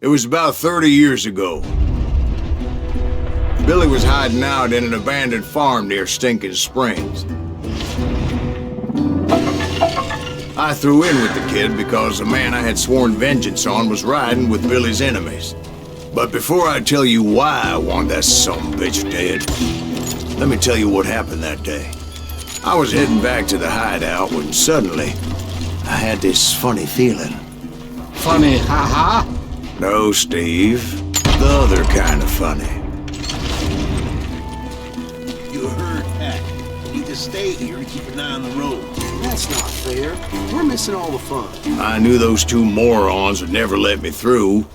It was about 30 years ago. Billy was hiding out in an abandoned farm near Stinking Springs. I threw in with the kid because the man I had sworn vengeance on was riding with Billy's enemies. But before I tell you why I want that sumbitch dead, let me tell you what happened that day. I was heading back to the hideout when suddenly I had this funny feeling. Funny, haha? No, Steve. The other kind of funny. You heard Pat. You need to stay here and keep an eye on the road. That's not fair. We're missing all the fun. I knew those two morons would never let me through.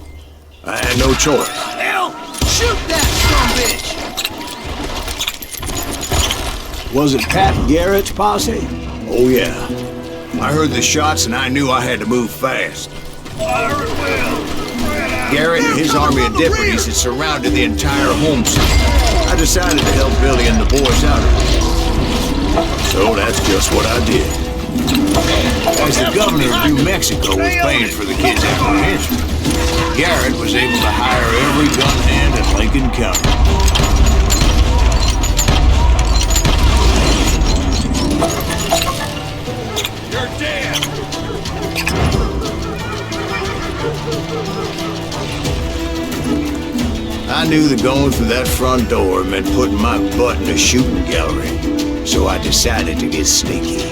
I had no choice. Hell! Shoot that sumbitch! Was it Pat Garrett's posse? Oh, yeah. I heard the shots and I knew I had to move fast. Fire at will! Garrett and his army of deputies had surrounded the entire homestead. I decided to help Billy and the boys out of it. So that's just what I did. As the governor of New Mexico was paying for the kids' apprehension, Garrett was able to hire every gun hand in Lincoln County. You're dead! I knew that going through that front door meant putting my butt in a shooting gallery, so I decided to get sneaky.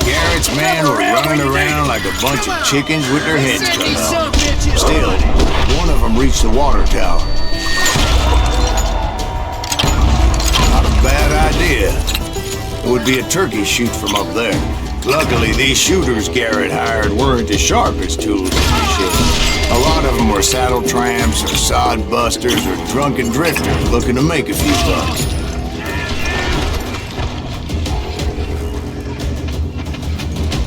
Garrett's men were running around like a bunch of chickens with their heads cut off. Still, one of them reached the water tower. Not a bad idea. It would be a turkey shoot from up there. Luckily, these shooters Garrett hired weren't as sharp as tools in this shit. A lot of them were saddle tramps or sod busters or drunken drifters looking to make a few bucks.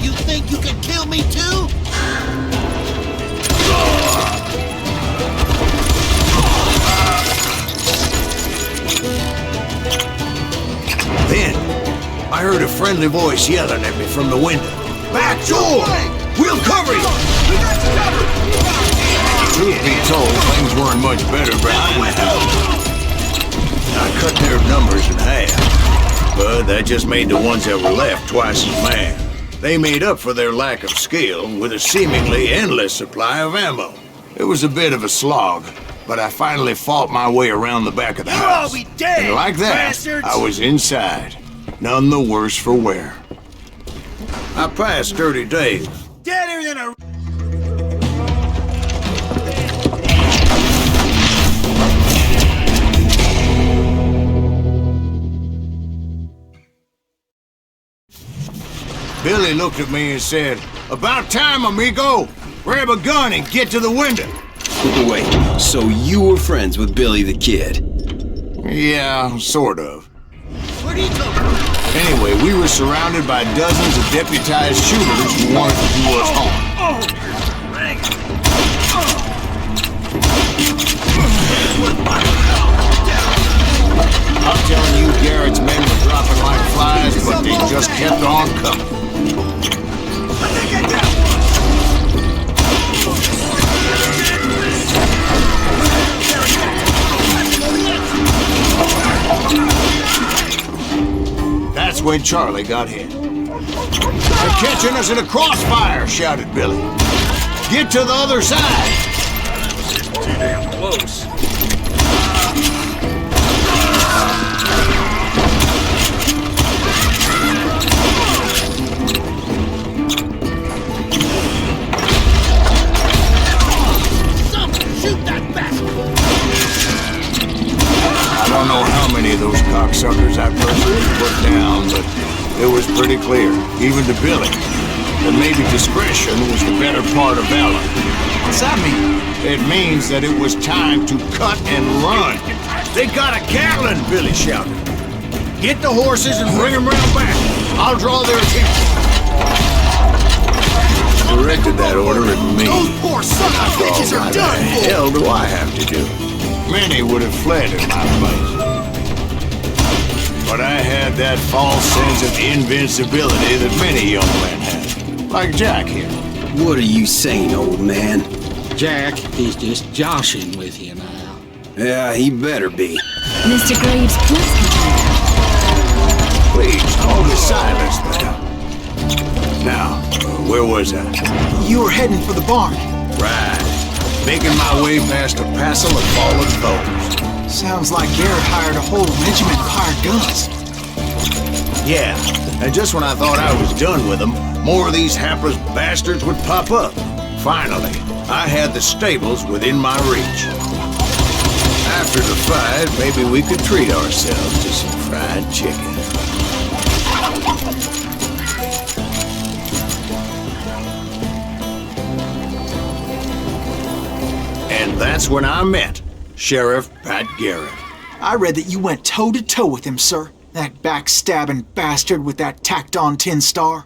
You think you can kill me too? Then, I heard a friendly voice yelling at me from the window. Back door! We'll cover you! Truth be told, things weren't much better behind the house. I cut their numbers in half, but that just made the ones that were left twice as mad. They made up for their lack of skill with a seemingly endless supply of ammo. It was a bit of a slog, but I finally fought my way around the back of the house. You'll all be dead, and like that, bastards! I was inside, none the worse for wear. I passed 30 days. Deader than a... Billy looked at me and said, "About time, amigo! Grab a gun and get to the window!" Wait, so you were friends with Billy the Kid? Yeah, sort of. Where do you come from? Anyway, we were surrounded by dozens of deputized shooters who wanted to do us harm. I'm telling you, Garrett's men were dropping like flies, but they just kept on coming. That's when Charlie got hit. "They're catching us in a crossfire!" shouted Billy. "Get to the other side!" Too damn close. Shoot that bastard! I don't know how many of those cocksuckers I personally put down, but it was pretty clear, even to Billy, that maybe discretion was the better part of valor. What's that mean? It means that it was time to cut and run. "They got a Catlin!" Billy shouted. "Get the horses and bring them round back. I'll draw their attention." Directed that order at me. Those poor son of bitches are done for! Hell hell do I have to do? Many would have fled in my place. But I had that false sense of invincibility that many young men have. Like Jack here. What are you saying, old man? Jack, he's just joshing with you now. Yeah, he better be. Mr. Graves, please continue. Please, hold the silence there. Now, where was I? You were heading for the barn. Right. Making my way past a passel of fallen foes. Sounds like Garrett hired a whole regiment of hired guns. Yeah, and just when I thought I was done with them, more of these hapless bastards would pop up. Finally, I had the stables within my reach. After the fight, maybe we could treat ourselves to some fried chicken. And that's when I met Sheriff Pat Garrett. I read that you went toe-to-toe with him, sir. That backstabbing bastard with that tacked-on tin star.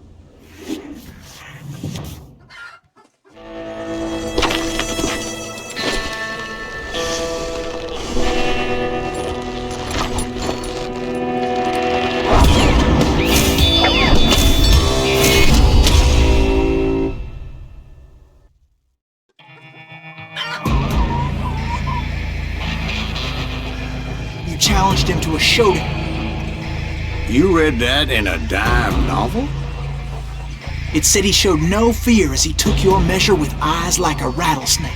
You challenged him to a showdown. You read that in a dime novel? It said he showed no fear as he took your measure with eyes like a rattlesnake.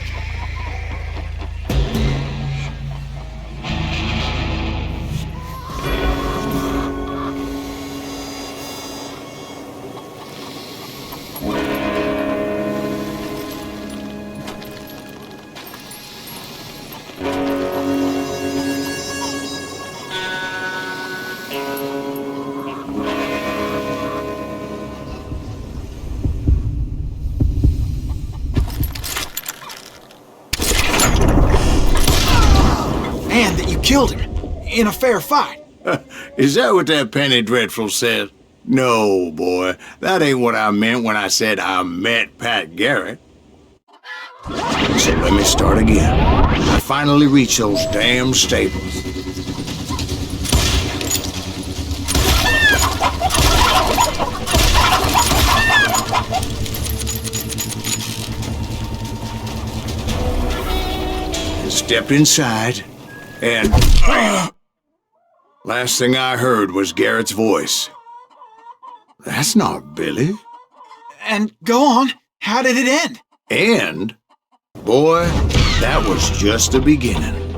And that you killed him in a fair fight. Is that what that Penny Dreadful said? No, boy. That ain't what I meant when I said I met Pat Garrett. So let me start again. I finally reached those damn stables. And stepped inside, and last thing I heard was Garrett's voice. That's not Billy. And go on, how did it end? And, boy, that was just the beginning.